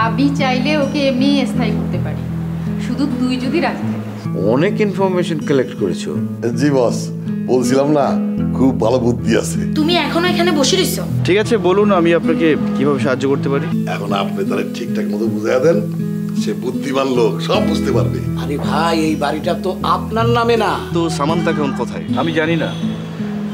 আমি চাইলে ওকে এমনি স্থায়ী করতে পারি, শুধু তুই যদি রাজি থাকিস। অনেক ইনফরমেশন কালেক্ট করেছো। জি বস, বলছিলাম না খুব ভালো বুদ্ধি আছে। তুমি এখনো এখানে বসে রইছো? ঠিক আছে, বলুন আমি আপনাকে কিভাবে সাহায্য করতে পারি। এখন আপনি তাহলে ঠিকঠাক মতো বুঝাইয়া দেন, সে বুদ্ধিমান লোক, সব বুঝতে পারবে। আরে ভাই, এই বাড়িটা তো আপনার নামে না। তো সামান্তা কেমন কোথায়? আমি জানি না,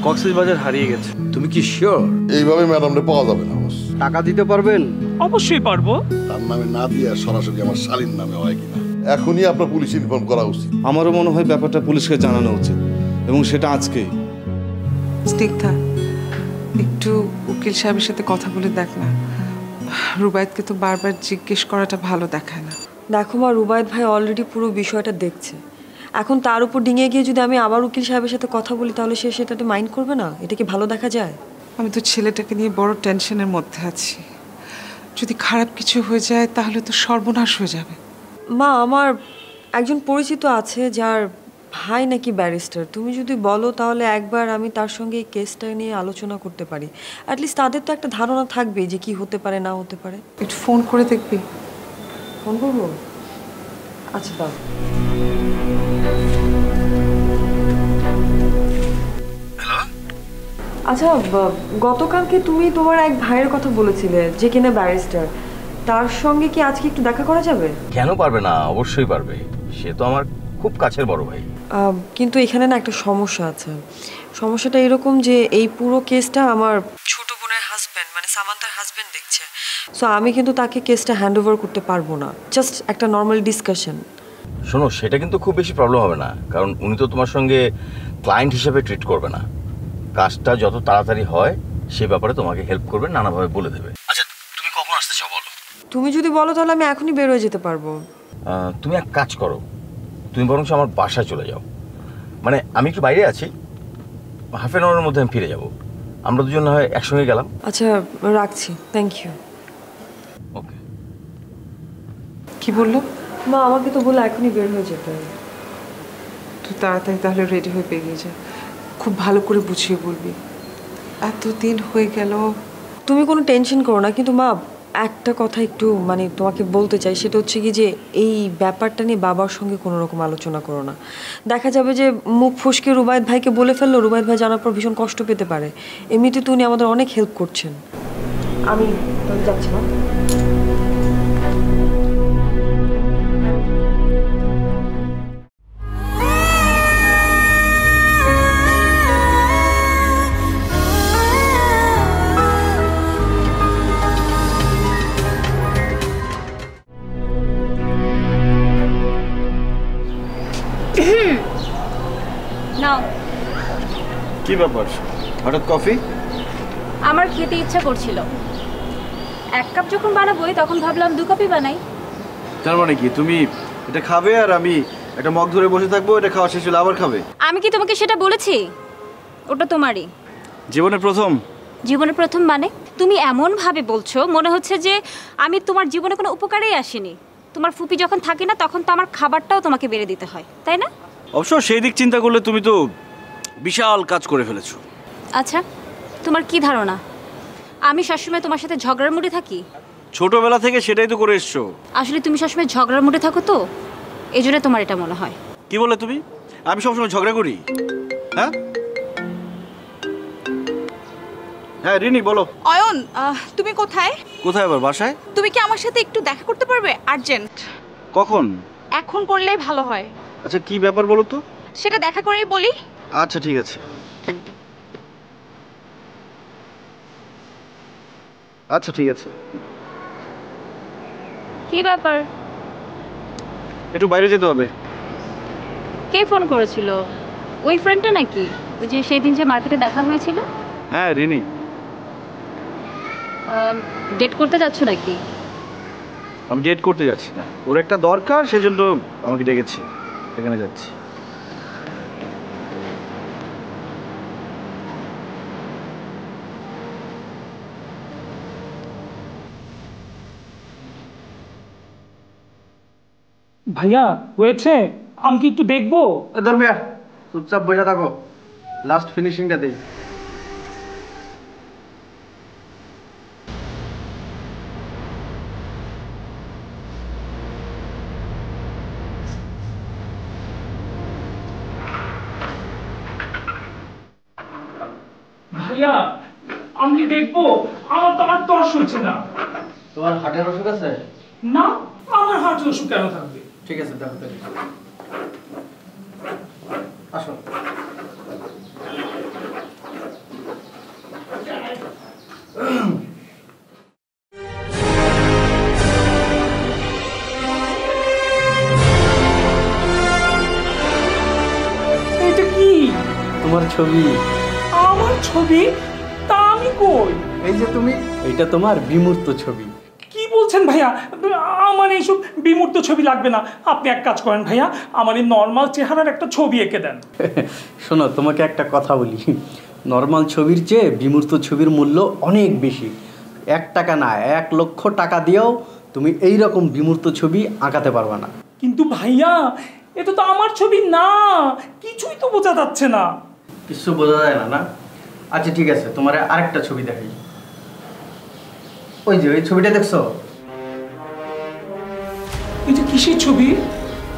কক্সবাজার হারিয়ে গেছে। তুমি কি শিওর? এইভাবে ম্যাডামরে পাওয়া যাবে না বস। টাকা দিতে পারবেন? অবশ্যই পারবো। তার নামে না দিয়ে সরাসরি আমার শালীর নামে হয় কিনা এখনই আপনার পুলিশ ইনফর্ম করা উচিত। আমারও মনে হয় ব্যাপারটা পুলিশকে জানানো উচিত, এবং সেটা আজকেই। স্নিগ্ধা, একটু উকিল সাহেবের সাথে কথা বলে দেখ না। রুবায়েতকে তো বারবার জিজ্ঞেস করাটা ভালো দেখায় না। দেখো মা, রুবায়েত ভাই অলরেডি পুরো বিষয়টা দেখছে। এখন তার উপর ডিঙিয়ে গিয়ে যদি আমি আবার উকিল সাহেবের সাথে কথা বলি, তাহলে সে সেটাতে মাইন্ড করবে না? এটা কি ভালো দেখা যায়? আমি তো ছেলেটাকে নিয়ে বড় টেনশনের মধ্যে আছি। যদি খারাপ কিছু হয়ে যায় তাহলে তো সর্বনাশ হয়ে যাবে। মা, আমার একজন পরিচিত আছে যার ভাই নাকি ব্যারিস্টার। তুমি যদি বলো তাহলে একবার আমি তার সঙ্গে এই কেসটা নিয়ে আলোচনা করতে পারি। অ্যাটলিস্ট তাদের তো একটা ধারণা থাকবে যে কি হতে পারে না হতে পারে। একটু ফোন করে দেখবি? ফোন করবো? আচ্ছা দাও। আচ্ছা, গতকালকে তুমি তোমার এক ভাইয়ের কথা বলেছিলে যে কিনা ব্যারিস্টার, তার সঙ্গে কি আজকে একটু দেখা করা যাবে? কেন পারবে না, অবশ্যই পারবে। সে তো আমার খুব কাছের বড় ভাই। কিন্তু এখানে না একটা সমস্যা আছে। সমস্যাটা এরকম যে এই পুরো কেসটা আমার ছোট বোনের হাজব্যান্ড, মানে সামান্তার হাজব্যান্ড দেখছে। সো আমি কিন্তু তাকে কেসটা হ্যান্ড ওভার করতে পারবো না। জাস্ট একটা নর্মাল ডিসকাশন। শোনো, সেটা কিন্তু খুব বেশি প্রবলেম হবে না, কারণ উনি তো তোমার সঙ্গে ক্লায়েন্ট হিসেবে ট্রিট করবে না। কাজটা যত তাড়াতাড়ি হয় সে ব্যাপারে তোমাকে হেল্প করবে, নানাভাবে বলে দেবে। আচ্ছা, তুমি কখন আসতে চাও বলো? তুমি যদি বলো তাহলে আমি এখনই বের হয়ে যেতে পারবো। তুমি এক কাজ করো, তুমি বরং আমার বাসায় চলে যাও। মানে আমি একটু বাইরে আছি, হাফ অ্যান আওয়ারের মধ্যে আমি ফিরে যাব। আমরা দুজন না হয় একসঙ্গে গেলাম। আচ্ছা, রাখছি। Thank you. ওকে। কি বললো? মা আমাকে তো বললো এখনই বের হয়ে যেতে। তুই তাড়াতাড়ি তাহলে রেডি হয়ে বেরিয়ে যা। খুব ভালো করে বুঝিয়ে বলবি, এতদিন হয়ে গেল। তুমি কোনো টেনশন করো না, কিন্তু মা একটা কথা একটু মানে তোমাকে বলতে চাই, সেটা হচ্ছে কি যে এই ব্যাপারটা নিয়ে বাবার সঙ্গে কোনো রকম আলোচনা করো না। দেখা যাবে যে মুখ ফসকে রুবায়েত ভাইকে বলে ফেললো, রুবায়েত ভাই জানার পর ভীষণ কষ্ট পেতে পারে। এমনিতে তো উনি আমাদের অনেক হেল্প করছেন। আমি যাচ্ছি মা। কি ব্যাপার, হঠাৎ কফি? আমার খেতে ইচ্ছা করছিল, এক কাপ যখন বানাবোই তখন ভাবলাম 2 কাপই বানাই। তার মানে কি তুমি এটা খাবে আর আমি একটা মগ ধরে বসে থাকবো, এটা খাওয়া শেষ হলে আবার খাবে? আমি কি তোমাকে সেটা বলেছি? ওটা তোমারই। জীবনের প্রথম? জীবনের প্রথম মানে? তুমি এমন ভাবে বলছো মনে হচ্ছে যে আমি তোমার জীবনে কোনো উপকারেই আসিনি। তোমার ফুপি যখন থাকে না তখন তো আমার খাবারটাও তোমাকে বেড়ে দিতে হয়, তাই না? অবশ্য সেই দিক চিন্তা করলে তুমি তো বিশাল কাজ করে ফেলেছো। আচ্ছা, তোমার কি ধারণা আমি সবসময় তোমার সাথে ঝগড়ার মুডে থাকি? ছোটবেলা থেকে সেটাই তো করে এসছো। আসলে তুমি সবসময় ঝগড়ার মুডে থাকো তো, এই জন্য তোমার এটা মনে হয়। কি বলে তুমি? আমি সবসময় ঝগড়া করি? হ্যাঁ হ্যাঁ রিনি বলো। অয়ন, তুমি কোথায়? কোথায় আবার? বাসায়। তুমি কি আমার সাথে একটু দেখা করতে পারবে? আর্জেন্ট। কখন? এখন করলেই ভালো হয়। আচ্ছা কি ব্যাপার বলো তো? সেটা দেখা করেই বলি। আচ্ছা ঠিক আছে। আচ্ছা ঠিক আছে। কি ব্যাপার? একটু বাইরে যেতে হবে। কে ফোন করেছিল? ওই ফ্রেন্ডটা নাকি, ওই যে সেই দিন যে মার্কেটে দেখা হয়েছিল? হ্যাঁ রিনি। ডেট করতে যাচ্ছ নাকি? আমি ডেট করতে যাচ্ছি না, ওর একটা দরকার সেজন্য আমাকে ডেকেছে, এখানে যাচ্ছি। ভাইয়া হয়েছে, আমি কি একটু দেখবো? ধর্মিয়া চুপচাপ বসে থাকো, লাস্ট ফিনিশিংটা দেই। ভাইয়া আমি কি দেখবো? আমার তো আমার তর্স হচ্ছে না। তোমার হার্টের অসুখ আছে? না, আমার হার্টের অসুখ কেন থাকবে? ঠিক আছে, দেখো তাহলে। আসো। এটা কি? তোমার ছবি। আমার ছবি? তা আমি কই? এই যে তুমি, এটা তোমার বিমূর্ত ছবি। কি বলছেন ভাইয়া? আমার এইসব বিমূর্ত ছবি লাগবে না। আপনি এক কাজ করেন ভাইয়া, আমার এই নর্মাল চেহারার একটা ছবি এঁকে দেন। শোনো, তোমাকে একটা কথা বলি, নর্মাল ছবির চেয়ে বিমূর্ত ছবির মূল্য অনেক বেশি। 1 টাকা না, 1 লক্ষ টাকা দিয়েও তুমি এই রকম বিমূর্ত ছবি আঁকাতে পারবে না। কিন্তু ভাইয়া, এটা তো আমার ছবি না, কিছুই তো বোঝা যাচ্ছে না। কিছু বোঝা যায় না? না, আচ্ছা ঠিক আছে, তোমার আরেকটা ছবি দেখাই। ওই যে ওই ছবিটা দেখছো? এটা কিসের ছবি?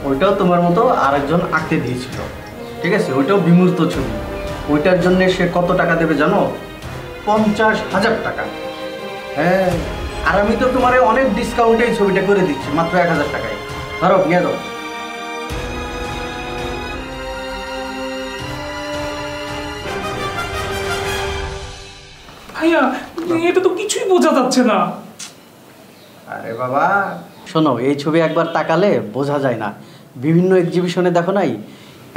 ওইটাও তোমার মতো আরেকজন আঁকতে দিয়েছিল, ঠিক আছে? ওইটাও বিমূর্ত ছবি। ওইটার জন্য সে কত টাকা দেবে জানো? 50,000 টাকা। হ্যাঁ, আর আমি তো তোমার অনেক ডিসকাউন্টে এই ছবিটা করে দিচ্ছি, মাত্র 1000 টাকায়। ধরো, নিয়ে যাও। ভাইয়া, এটা তো কিছুই বোঝা যাচ্ছে না। আরে বাবা শোনো, এই ছবি একবার তাকালে বোঝা যায় না। বিভিন্ন এক্সিবিশনে দেখো নাই,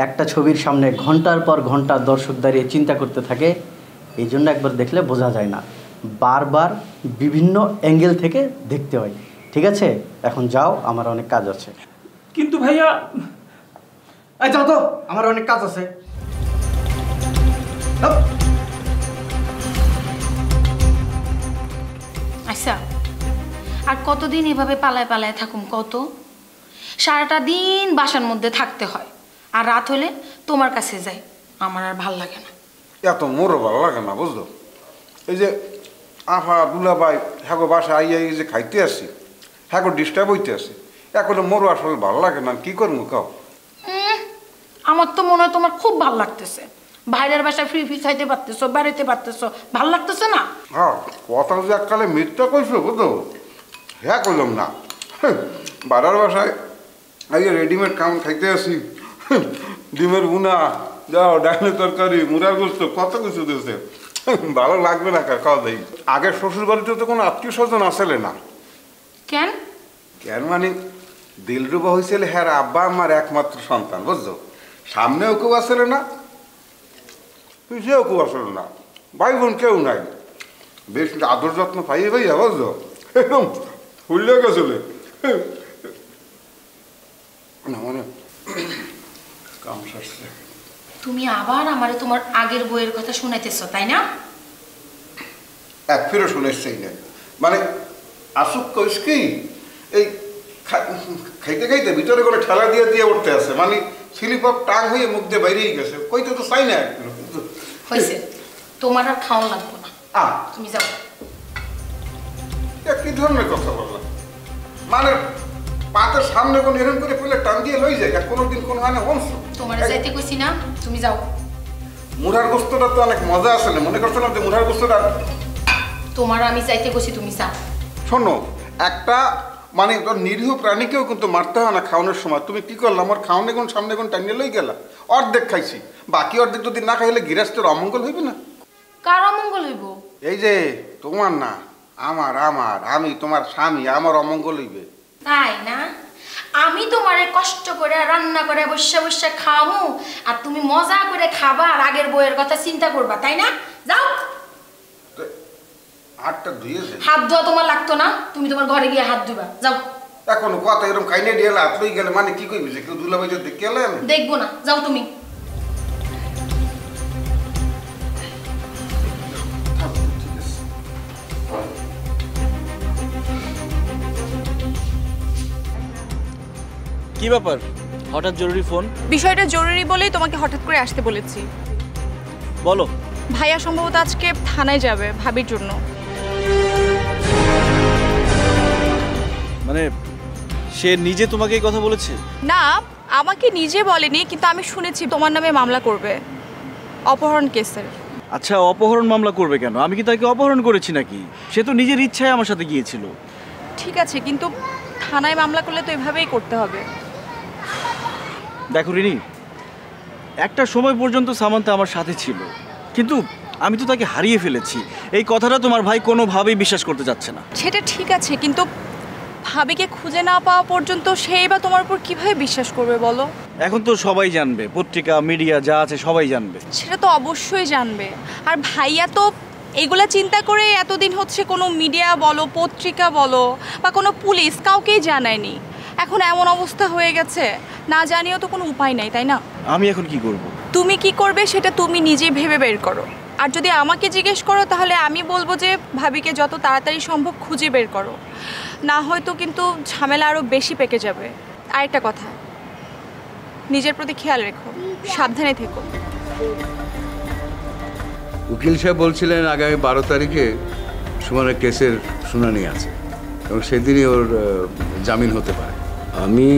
একটা ছবির সামনে ঘন্টার পর ঘন্টা দর্শক দাঁড়িয়ে চিন্তা করতে থাকে, এই জন্য একবার দেখলে বোঝা যায় না, বারবার বিভিন্ন অ্যাঙ্গেল থেকে দেখতে হয়। ঠিক আছে, এখন যাও, আমার অনেক কাজ আছে। কিন্তু ভাইয়া, এই যাও তো, আমার অনেক কাজ আছে। আচ্ছা, আর কতদিন এভাবে পালায় পালায় থাকুম কত? সারাটা দিন বাসার মধ্যে থাকতে হয়, আর রাত হলে তোমার কাছে যাই। আমার আর ভাল লাগে না। এত মোরও ভালো লাগে না, বুঝলো? এই যে আফা দুলাভাই হ্যাগো বাসা আইয়া এই যে খাইতে আসি, হ্যাগো ডিস্টার্ব হইতে আসি, এখন মোরও আসলে ভালো লাগে না। কি করবো কাও? আমার তো মনে হয় তোমার খুব ভাল লাগতেছে। বাইরের বাসায় ফ্রি ফ্রি খাইতে পারতেছো, বেড়াইতে পারতেছো, ভাল লাগতেছে না? হ্যাঁ, কথা যে এককালে মিথ্যা কইছো, বুঝলো? হ্যাঁ করলাম না। বাড়ার বাসায় আইয়া রেডিমেড কাম খাইতে আসি, ডিমের বুনা, যাও ডাইনের তরকারি, মুড়ার গোস্ত, কত কিছু দিয়েছে। ভালো লাগবে না খাওয়া দেয়। আগের শ্বশুর বাড়িতে তো কোনো আত্মীয় স্বজন আসলে না। কেন? কেন মানে দিলরুবা হয়েছিল হ্যাঁ আব্বা আমার একমাত্র সন্তান, বুঝছো? সামনেও কেউ আসলে না, পিছিয়েও কেউ আসলে না, ভাই বোন কেউ নাই। বেশ আদর যত্ন পাইয়ে ভাইয়া, বুঝছো? এরকম ফুললে গেছিলে না, মানে কাম সারছে। তুমি আবার আমারে তোমার আগের বইয়ের কথা শুনাইতেছো, তাই না? এক ফিরে শুনেছেই না, মানে আসুক কইস কি এই খাইতে খাইতে ভিতরে করে ঠেলা দিয়ে দিয়ে উঠতে আছে, মানে স্লিপ অফ টাং হয়ে মুখ দিয়ে বাইরেই গেছে। কইতে তো চাই না। হয়েছে, তোমার আর খাওয়া লাগবো না, তুমি যাও। কি ধরনের কথা বললাম? মানে পাতের সামনে কোন এরকম করে ফেলে টান দিয়ে লই যায়, কোনোদিন কোনো হয় না অংশ। তোমার যাইতে কইছি না, তুমি যাও। মুড়ার গোস্তটা তো অনেক মজা আসলে, মনে করছিলাম যে মুড়ার গোস্তটা। তোমার আমি যাইতে কইছি, তুমি যাও। শোনো, একটা মানে তোর নিরীহ প্রাণীকেও কিন্তু মারতে হয় না খাওয়ানোর সময়। তুমি কি করলাম? আমার খাওয়ানে কোন সামনে কোন টানিয়ে লই গেলা, অর্ধেক খাইছি, বাকি অর্ধেক যদি না খাইলে গৃহস্থের অমঙ্গল হইবে না? কার অমঙ্গল হইব? এই যে তোমার না, আমার আমার আমি তোমার স্বামী, আমার অমঙ্গল হইবে। তাই না? আমি তোমারে কষ্ট করে রান্না করে বসে বসে খাওয়ামু, আর তুমি মজা করে খাবা, আর আগের বইয়ের কথা চিন্তা করবা, তাই না? যাও। হাতটা ধুয়েছে? হাত ধোয়া তোমার লাগতো না, তুমি তোমার ঘরে গিয়ে হাত ধুবা, যাও। এখন কথা এরকম কাইনে দিয়ে হাত লই গেলে মানে কি কইবি যে কেউ দুলাভাই যদি গেলে আমি দেখবো না, যাও তুমি। কি ব্যাপার, হঠাৎ জরুরি ফোন? বিষয়টা জরুরি বলেই তোমাকে হঠাৎ করে আসতে বলেছি। বলো। ভাইয়া সম্ভবত আজকে থানায় যাবে ভাবির জন্য। মানে সে নিজে তোমাকে এই কথা বলেছে? না, আমাকে নিজে বলেনি, কিন্তু আমি শুনেছি তোমার নামে মামলা করবে অপহরণ কেসের। আচ্ছা, অপহরণ মামলা করবে কেন? আমি কি তাকে অপহরণ করেছি নাকি? সে তো নিজের ইচ্ছায় আমার সাথে গিয়েছিল। ঠিক আছে, কিন্তু থানায় মামলা করলে তো এভাবেই করতে হবে। দেখো রিনি, একটা সময় পর্যন্ত সামান্তা আমার সাথে ছিল, কিন্তু আমি তো তাকে হারিয়ে ফেলেছি। এই কথাটা তোমার ভাই কোনোভাবেই বিশ্বাস করতে যাচ্ছে না। সেটা ঠিক আছে, কিন্তু ভাবিকে খুঁজে না পাওয়া পর্যন্ত সেই বা তোমার উপর কিভাবে বিশ্বাস করবে বলো? এখন তো সবাই জানবে, পত্রিকা মিডিয়া যা আছে সবাই জানবে। সেটা তো অবশ্যই জানবে। আর ভাইয়া তো এগুলা চিন্তা করে এতদিন হচ্ছে কোনো মিডিয়া বলো, পত্রিকা বলো বা কোনো পুলিশ কাউকেই জানায়নি। এখন এমন অবস্থা হয়ে গেছে, না জানিয়েও তো কোনো উপায় নাই, তাই না? আমি এখন কি করব? তুমি কি করবে সেটা তুমি নিজেই ভেবে বের করো। আর যদি আমাকে জিজ্ঞেস করো তাহলে আমি বলবো যে ভাবিকে যত তাড়াতাড়ি সম্ভব খুঁজে বের করো, না হয়তো কিন্তু ঝামেলা আরও বেশি পেকে যাবে। আরেকটা কথা, নিজের প্রতি খেয়াল রেখো, সাবধানে থেকো। উকিল সাহেব বলছিলেন আগামী 12 তারিখে সুমনের কেসের শুনানি আছে এবং সেদিনই ওর জামিন হতে পারে। আমি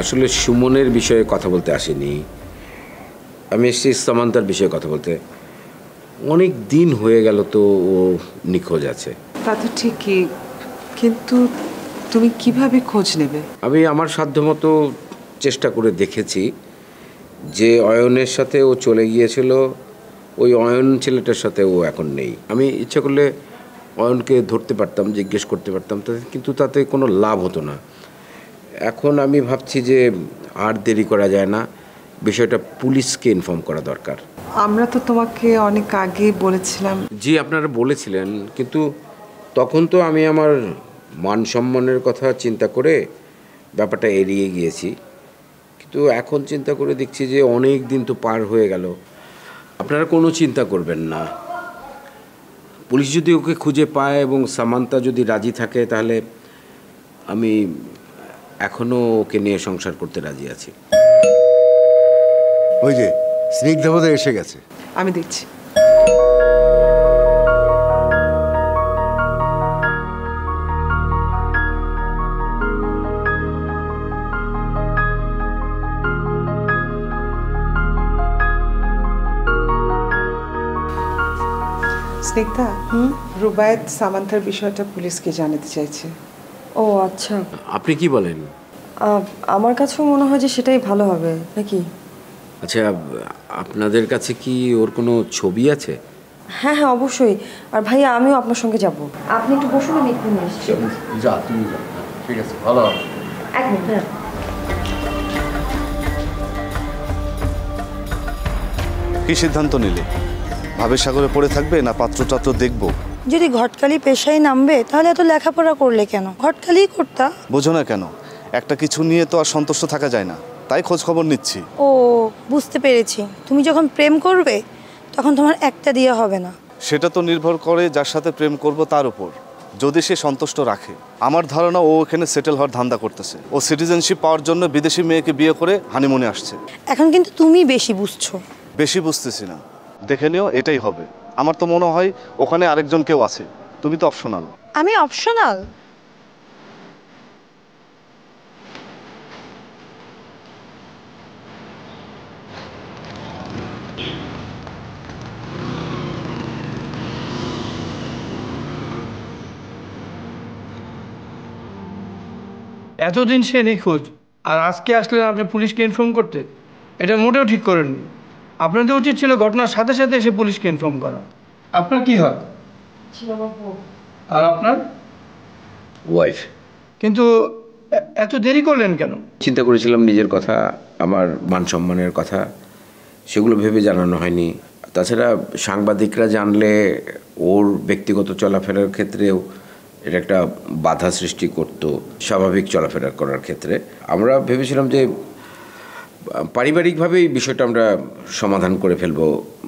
আসলে সুমনের বিষয়ে কথা বলতে আসিনি, আমি এসেছি সামান্তার বিষয়ে কথা বলতে। অনেক দিন হয়ে গেল তো ও নিখোঁজ আছে। তা তো ঠিকই, কিন্তু তুমি কিভাবে খোঁজ নেবে? আমি আমার সাধ্যমতো চেষ্টা করে দেখেছি। যে অয়নের সাথে ও চলে গিয়েছিল, ওই অয়ন ছেলেটার সাথে ও এখন নেই। আমি ইচ্ছা করলে অয়নকে ধরতে পারতাম, জিজ্ঞেস করতে পারতাম, কিন্তু তাতে কোনো লাভ হতো না। এখন আমি ভাবছি যে আর দেরি করা যায় না, বিষয়টা পুলিশকে ইনফর্ম করা দরকার। আমরা তো তোমাকে অনেক আগে বলেছিলাম। জি, আপনারা বলেছিলেন, কিন্তু তখন তো আমি আমার মান সম্মানের কথা চিন্তা করে ব্যাপারটা এড়িয়ে গিয়েছি। কিন্তু এখন চিন্তা করে দেখছি যে অনেক দিন তো পার হয়ে গেল। আপনারা কোনো চিন্তা করবেন না, পুলিশ যদি ওকে খুঁজে পায় এবং সামান্তা যদি রাজি থাকে তাহলে আমি এখনও ওকে নিয়ে সংসার করতে রাজি আছি। ওই যে স্নিগ্ধা বোধহয় এসে গেছে, আমি দেখছি। স্নিগ্ধা, রুবায়েত সামান্তার বিষয়টা পুলিশকে জানাতে চাইছে। ও আচ্ছা, আপনি কি বলেন? আমার কাছেও মনে হয় যে সেটাই ভালো হবে নাকি? আচ্ছা, আপনাদের কাছে কি ওর কোনো ছবি আছে? হ্যাঁ হ্যাঁ অবশ্যই। আর ভাইয়া আমিও আপনার সঙ্গে যাব। আপনি একটু বসুন, আমি একটু নিয়ে আসছি। যা, তুমি যা। ঠিক আছে, ভালো হবে। এক মিনিট। হ্যাঁ, কি সিদ্ধান্ত নিলে? ভাবের সাগরে পড়ে থাকবে না পাত্র দেখবো? যদি ঘটকালি পেশায় নামবে তাহলে এত লেখাপড়া করলে কেন? ঘটকালিই করতা। বোঝো না কেন? একটা কিছু নিয়ে তো আর সন্তুষ্ট থাকা যায় না, তাই খোঁজ খবর নিচ্ছি। ও বুঝতে পেরেছি, তুমি যখন প্রেম করবে তখন তোমার একটা দিয়ে হবে না। সেটা তো নির্ভর করে যার সাথে প্রেম করব তার উপর, যদি সে সন্তুষ্ট রাখে। আমার ধারণা ও এখানে সেটেল হওয়ার ধান্দা করতেছে। ও সিটিজেনশিপ পাওয়ার জন্য বিদেশি মেয়েকে বিয়ে করে হানিমুনে আসছে। এখন কিন্তু তুমি বেশি বুঝছো। বেশি বুঝতেছি না, দেখে নিও, এটাই হবে। আমার তো মনে হয় ওখানে আরেকজন কেউ আছে, তুমি তো অপশনাল। আমি অপশনাল? এতদিন সে নিখোঁজ, আর আজকে আসলে আপনি পুলিশকে ইনফর্ম করতে? এটা মোটেও ঠিক করেননি। আপনাদের উচিত ছিল ঘটনার সাথে সাথে এসে পুলিশকে ইনফর্ম করা। আপনার কি হয়? আর আপনার ওয়াইফ। কিন্তু এত দেরি করলেন কেন? চিন্তা করেছিলাম নিজের কথা, আমার মান সম্মানের কথা, সেগুলো ভেবে জানানো হয়নি। তাছাড়া সাংবাদিকরা জানলে ওর ব্যক্তিগত চলাফেরার ক্ষেত্রেও এটা একটা বাধা সৃষ্টি করত, স্বাভাবিক চলাফেরা করার ক্ষেত্রে। আমরা ভেবেছিলাম যে পারিবারিকভাবেই বিষয়টা আমরা সমাধান করে ফেলবো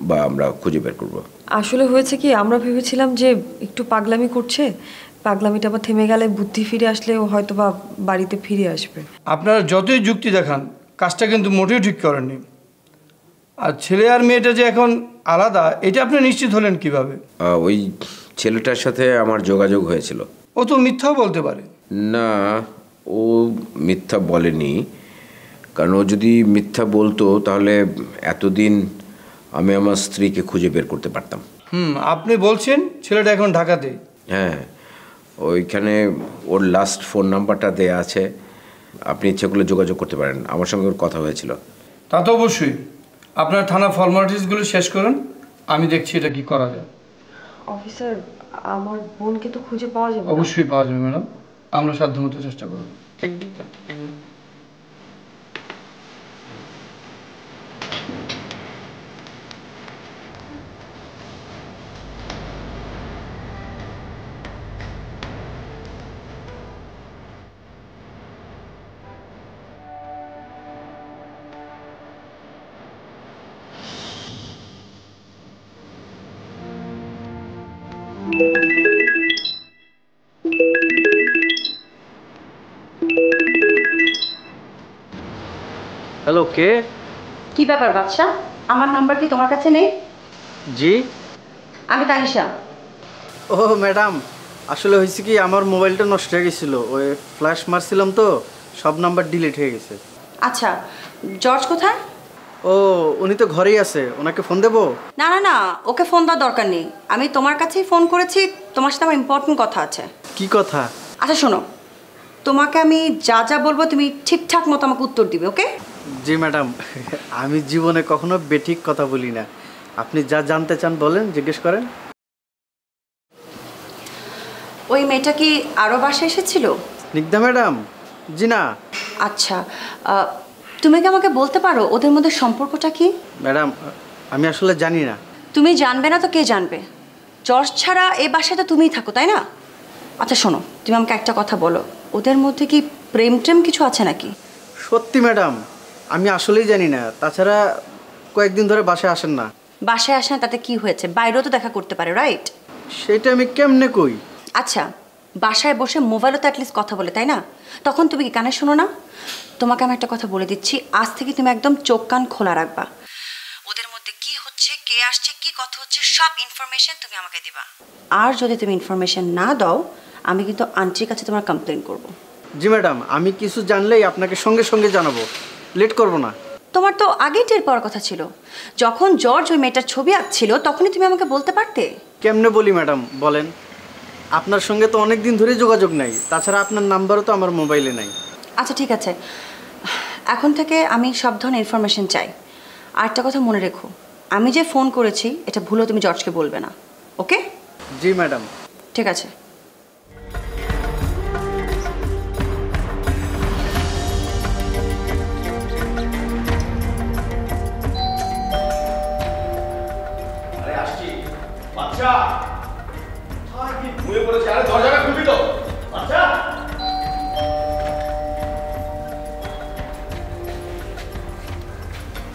বা আমরা খুঁজে বের করব। আসলে হয়েছে কি, আমরা ভেবেছিলাম যে একটু পাগলামি করছে, পাগলামিটা আবার থেমে গেলে বুদ্ধি ফিরে আসলে ও হয়তো বা বাড়িতে ফিরে আসবে। আপনারা যতই যুক্তি দেখান, কাজটা কিন্তু মোটেও ঠিক করেননি। আর ছেলে আর মেয়েটা যে এখন আলাদা, এটা আপনি নিশ্চিত হলেন কিভাবে? ওই ছেলেটার সাথে আমার যোগাযোগ হয়েছিল। ও তো মিথ্যাও বলতে পারে। না, ও মিথ্যা বলেনি, কারণ ও যদি মিথ্যা বলতো তাহলে এতদিন আমি আমার স্ত্রীকে খুঁজে বের করতে পারতাম। আপনি বলছেন ছেলেটা এখন ঢাকাতে? হ্যাঁ, ওইখানে ওর লাস্ট ফোন নাম্বারটা দেয়া আছে, আপনি ইচ্ছে করলে যোগাযোগ করতে পারেন। আমার সঙ্গে ওর কথা হয়েছিল। তা তো অবশ্যই। আপনার থানা ফর্মালিটিসগুলো শেষ করুন, আমি দেখছি এটা কি করা যায়। অফিসার, আমার বোনকে তো খুঁজে পাওয়া যাবে? অবশ্যই পাওয়া যাবে ম্যাডাম, আমরা সাধ্যমতো চেষ্টা করব। হ্যালো, কে? কি ব্যাপার বাদশা, আমার নাম্বার কি তোমার কাছে নেই? জি, আমি তানিশা। ও ম্যাডাম, আসলে হয়েছে কি, আমার মোবাইলটা নষ্ট হয়ে গেছিল, ওই ফ্ল্যাশ মারছিলাম তো সব নাম্বার ডিলিট হয়ে গেছে। আচ্ছা, জর্জ কোথায়? ও, উনি তো ঘরেই আছে, ওনাকে ফোন দেবো? না না না, ওকে ফোন দেওয়ার দরকার নেই, আমি তোমার কাছেই ফোন করেছি, তোমার সাথে আমার ইম্পর্টেন্ট কথা আছে। কি কথা? আচ্ছা শোনো, তোমাকে আমি যা যা বলবো তুমি ঠিকঠাক মতো আমাকে উত্তর দিবে, ওকে? জি ম্যাডাম, আমি জীবনে কখনো বেঠিক কথা বলি না। আপনি যা জানতে চান বলেন, জিজ্ঞেস করেন। ওই মেয়েটা কি আরও বাসায় এসেছিল? স্নিগ্ধা ম্যাডাম? জি না। আচ্ছা, তুমি কি আমাকে বলতে পারো ওদের মধ্যে সম্পর্কটা কি? ম্যাডাম, আমি আসলে জানি না। তুমি জানবে না তো কে জানবে? জর্জ ছাড়া এই বাসায় তো তুমিই থাকো, তাই না? আচ্ছা শোনো, তুমি আমাকে একটা কথা বলো, ওদের মধ্যে কি প্রেম টেম কিছু আছে নাকি? সত্যি ম্যাডাম, আমি আসলেই জানি না। তাছাড়া কয়েকদিন ধরে বাসায় আসেন না। বাসায় আসে না তাতে কি হয়েছে? বাইরেও তো দেখা করতে পারে, রাইট? সেটা আমি কেমনে কই? আচ্ছা, বাসায় বসে মোবাইলও তো অ্যাটলিস্ট কথা বলে, তাই না? তখন তুমি কি কানে শোনো না? তোমাকে আমি একটা কথা বলে দিচ্ছি, আজ থেকে তুমি একদম চোখ কান খোলা রাখবা। ওদের মধ্যে কি হচ্ছে, কে আসছে, কি কথা হচ্ছে, সব ইনফরমেশন তুমি আমাকে দিবা। আর যদি তুমি ইনফরমেশন না দাও, আমি কিন্তু আন্টির কাছে তোমার কমপ্লেন করব। জি ম্যাডাম, আমি কিছু জানলেই আপনাকে সঙ্গে সঙ্গে জানাবো, লেট করব না। তোমার তো আগেই টের পাওয়ার কথা ছিল। যখন জর্জ ওই মেয়েটার ছবি আঁকছিল তখনই তুমি আমাকে বলতে পারতে। কেমনে বলি ম্যাডাম বলেন? আপনার সঙ্গে তো অনেক দিন ধরে যোগাযোগ নাই, তাছাড়া আপনার নাম্বারও তো আমার মোবাইলে নাই। আচ্ছা ঠিক আছে, এখন থেকে আমি সব ধরনের ইনফরমেশন চাই। আর একটা কথা মনে রেখো, আমি যে ফোন করেছি এটা ভুলেও তুমি জর্জকে বলবে না, ওকে? জি ম্যাডাম। ঠিক আছে। বাচ্চা কি ঘুমিয়ে পড়েছে? আরে দরজাটা খুলবি তো বাচ্চা।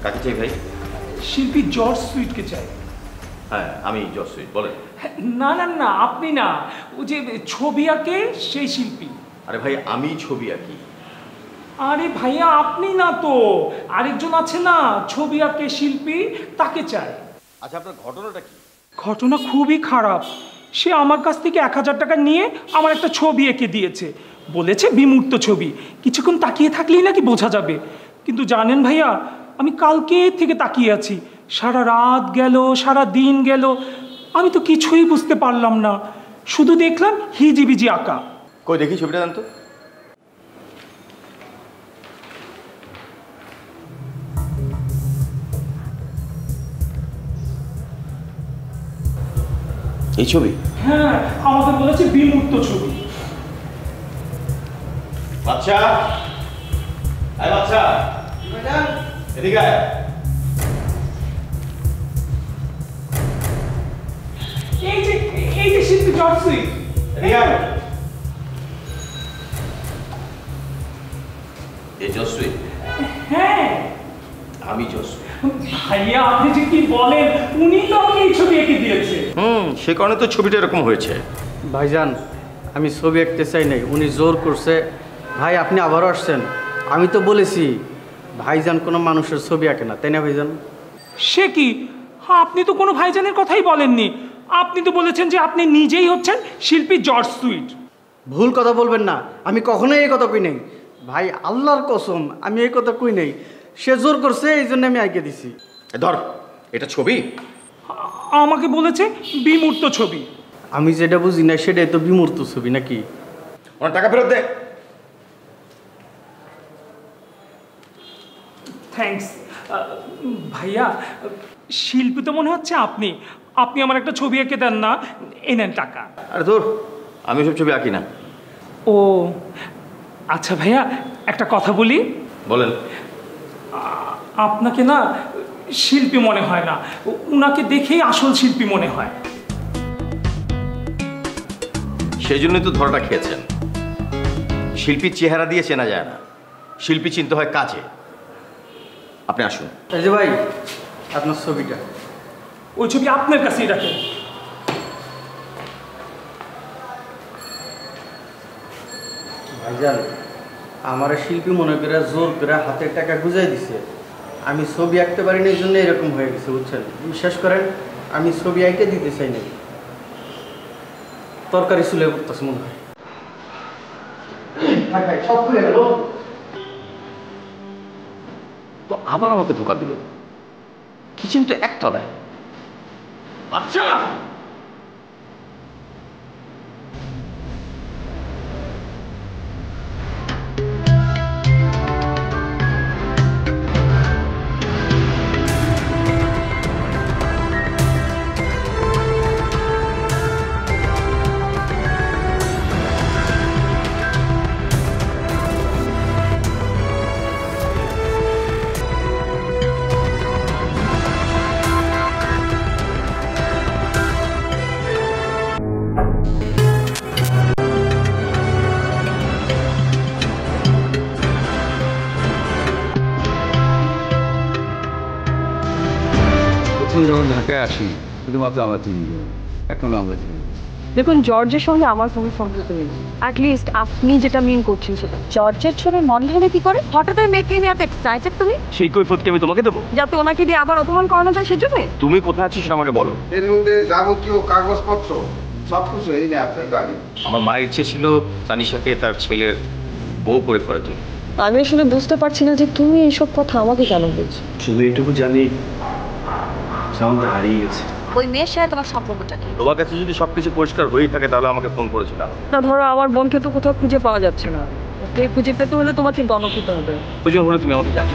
কাকে চাই ভাই? শিল্পী জর্জ সুইটকে চাই। হ্যাঁ, আমি জর্জ সুইট। বলেন। না না না, আপনি না, ও যে ছবি আঁকে সেই শিল্পী। আরে ভাই, আমি ছবি আঁকি। আরে ভাইয়া, আপনি না তো, আরেকজন আছে না ছবি আঁকে শিল্পী, তাকে চাই। আচ্ছা, আপনার ঘটনাটা কি? ঘটনা খুবই খারাপ। সে আমার কাছ থেকে 1000 টাকা নিয়ে আমার একটা ছবি এঁকে দিয়েছে, বলেছে বিমূর্ত ছবি, কিছুক্ষণ তাকিয়ে থাকলেই নাকি বোঝা যাবে। কিন্তু জানেন ভাইয়া, আমি কালকে থেকে তাকিয়ে আছি, সারা রাত গেল, সারা দিন গেল, আমি তো কিছুই বুঝতে পারলাম না, শুধু দেখলাম হিজিবিজি আঁকা। কই দেখি ছবিটা, জান তো। এই ছবি? হ্যাঁ, আমাকে বলেছে বিমূর্ত ছবি। বাচ্চা, আয় বাচ্চা, এদিকে আয়। এই যে শিল্পী জর্জ সুইট, এদিকে আয়। এই জর্জ সুইট? হ্যাঁ, আমি জর্জ সুইট। ভাইয়া, আপনি যে কি বলেন, উনি তো আমাকে এই ছবি এঁকে দিয়েছে। সে কারণে তো ছবিটা এরকম হয়েছে। ভাইজান, আমি ছবি আঁকতে চাই নাই, উনি জোর করছে। ভাই, আপনি আবারও আসছেন। আমি তো বলেছি ভাইজান কোনো মানুষের ছবি আঁকে না, তাই না ভাইজান? সে কি? হ্যাঁ, আপনি তো কোনো ভাইজানের কথাই বলেননি। আপনি তো বলেছেন যে আপনি নিজেই হচ্ছেন শিল্পী জর্জ সুইট। ভুল কথা বলবেন না, আমি কখনোই এই কথা কই নাই ভাই, আল্লাহর কসম আমি এই কথা কই নাই। সে জোর করছে, এই জন্য আমি আঁকে দিছি। ধর, এটা ছবি? আমাকে বলেছে বিমূর্ত ছবি। আমি যেটা বুঝি না সেটাই তো বিমূর্ত ছবি নাকি? ওনার টাকা ফেরত দে। থ্যাঙ্কস ভাইয়া। শিল্পী তো মনে হচ্ছে আপনি। আপনি আমার একটা ছবি এঁকে দেন না, এই নেন টাকা। আরে ধুর, আমি সব ছবি আঁকি না। ও আচ্ছা ভাইয়া, একটা কথা বলি। বলেন। আপনাকে না শিল্পী মনে হয় না, উনাকে দেখেই আসল শিল্পী মনে হয়। সেই জন্যই তো ধরাটা খেয়েছেন। শিল্পীর চেহারা দিয়ে চেনা যায় না, শিল্পী চিনতে হয় কাজে। আপনি আসুন। এই যে ভাই, আপনার ছবিটা। ওই ছবি আপনার কাছেই রাখেন। ভাইজান, আমার শিল্পী মনে করে জোর করে হাতের টাকা গুজাই দিছে। আমি ছবি আঁকতে পারি না, এই জন্য এরকম হয়ে গেছে, বুঝছেন? বিশ্বাস করেন, আমি ছবি আঁকে দিতে চাই না। তরকারি চুলে করতেছে মনে হয়। সব খুলে গেল তো আবার আমাকে ধোকা দিল। কিচেন তো একতলায়। আচ্ছা যখন ঢাকায় আসি শুধুমাত্র আমরা তিনজন, এখনো আমরা তিনজন। দেখুন, জর্জের সঙ্গে আমার কোনো সম্পর্ক নেই। অ্যাটলিস্ট আপনি যেটা মিন করছেন সেটা। জর্জের ছবি মন হলে কি করে? হঠাৎ ওই মেয়েকে নিয়ে এত এক্সাইটেড তুমি? সেই কৈফিয়ত আমি তোমাকে দেবো? যাতে ওনাকে দিয়ে আবার অপমান করানো যায় সেজন্য? তুমি কোথায় আছিস সেটা আমাকে বলো। এর মধ্যে যাবতীয় কাগজপত্র সব কিছু এই নিয়ে আপনার গাড়ি। আমার মায়ের ইচ্ছে ছিল তানিশাকে তার ছেলের বউ করে করার জন্য। আমি আসলে বুঝতে পারছি না যে তুমি এইসব কথা আমাকে কেন বলছো। শুধু এইটুকু জানি সাউন্ড হারিয়ে গেছে। ওই মেয়ের সাথে তোমার সম্পর্কটা কি? তোমার কাছে যদি সবকিছু পরিষ্কার হয়েই থাকে তাহলে আমাকে ফোন করেছিল না, ধরো আমার বোনকে তো কোথাও খুঁজে পাওয়া যাচ্ছে না। ওকে খুঁজে পেতে হলে তোমাকে গণপিতে হবে। ওই জন্য তুমি আমাকে জানি